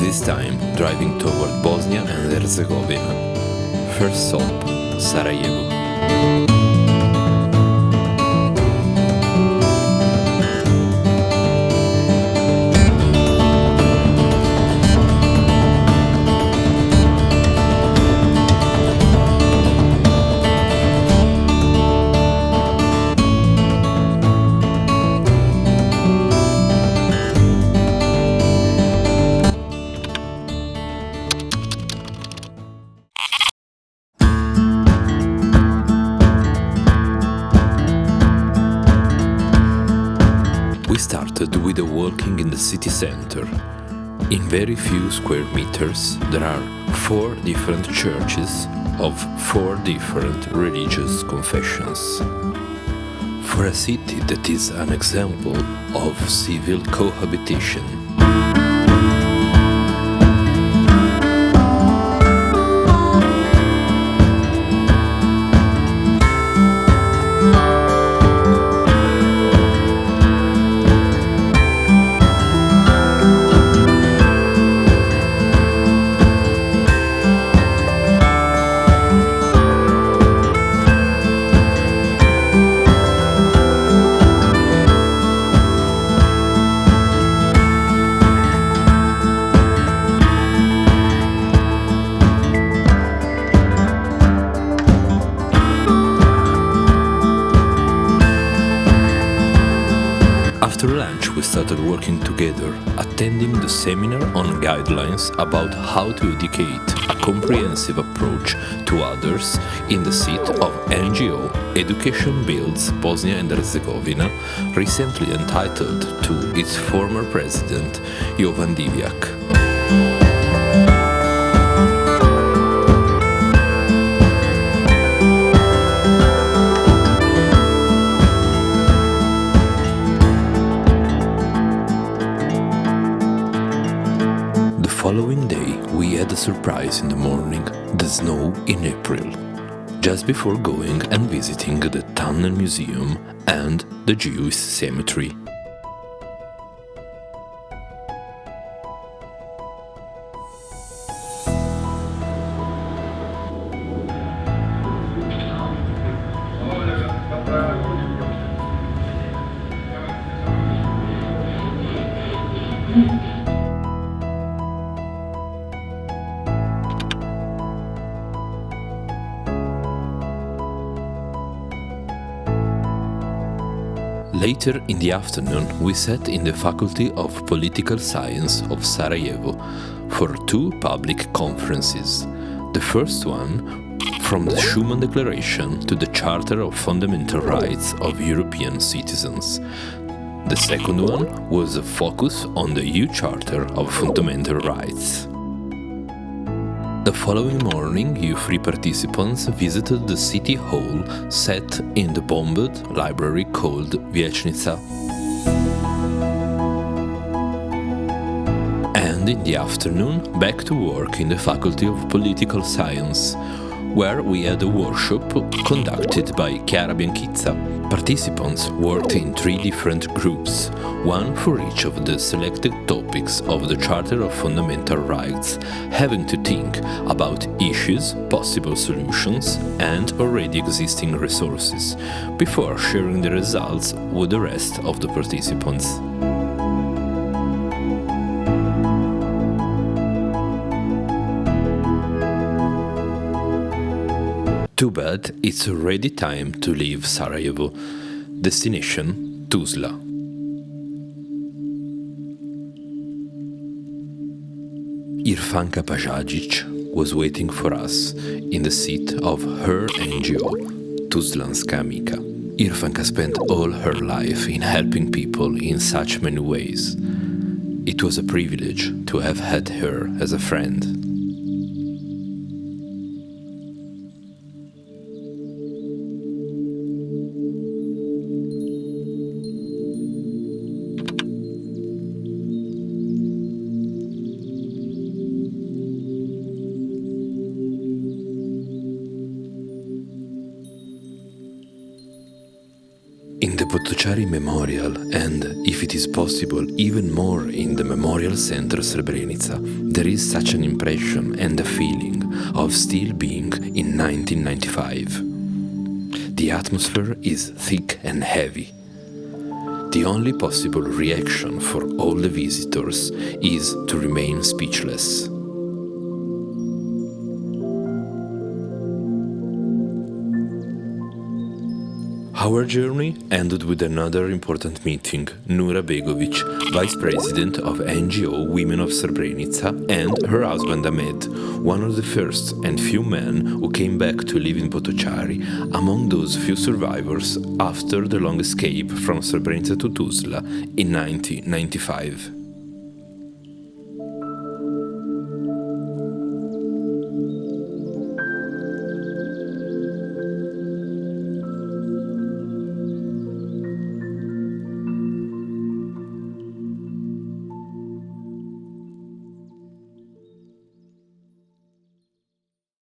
this time driving toward Bosnia and Herzegovina. First stop, Sarajevo. We started with a walking in the city center. In very few square meters, there are 4 different churches of 4 different religious confessions. For a city that is an example of civil cohabitation. After lunch, we started working together, attending the seminar on guidelines about how to educate a comprehensive approach to others in the seat of NGO Education Builds Bosnia and Herzegovina, recently entitled to its former president, Jovan Divjak. The following day, we had a surprise in the morning, the snow in April, just before going and visiting the Tunnel Museum and the Jewish cemetery. Later in the afternoon, we sat in the Faculty of Political Science of Sarajevo for 2 public conferences. The first one, from the Schuman Declaration to the Charter of Fundamental Rights of European Citizens. The second one was a focus on the EU Charter of Fundamental Rights. The following morning, EUFREE participants visited the city hall set in the bombed library called Vijećnica. And in the afternoon, back to work in the Faculty of Political Science, where we had a workshop conducted by Chiara Bianchizza. Participants worked in 3 different groups, one for each of the selected topics of the Charter of Fundamental Rights, having to think about issues, possible solutions, and already existing resources, before sharing the results with the rest of the participants. Too bad it's already time to leave Sarajevo. Destination Tuzla. Irfanka Pajajic was waiting for us in the seat of her NGO, Tuzlanska Amika. Irfanka spent all her life in helping people in such many ways. It was a privilege to have had her as a friend. In the Potocari Memorial, and if it is possible, even more in the Memorial Center Srebrenica, there is such an impression and a feeling of still being in 1995. The atmosphere is thick and heavy. The only possible reaction for all the visitors is to remain speechless. Our journey ended with another important meeting. Nura Begovic, vice president of NGO Women of Srebrenica, and her husband Ahmed, one of the first and few men who came back to live in Potocari, among those few survivors after the long escape from Srebrenica to Tuzla in 1995.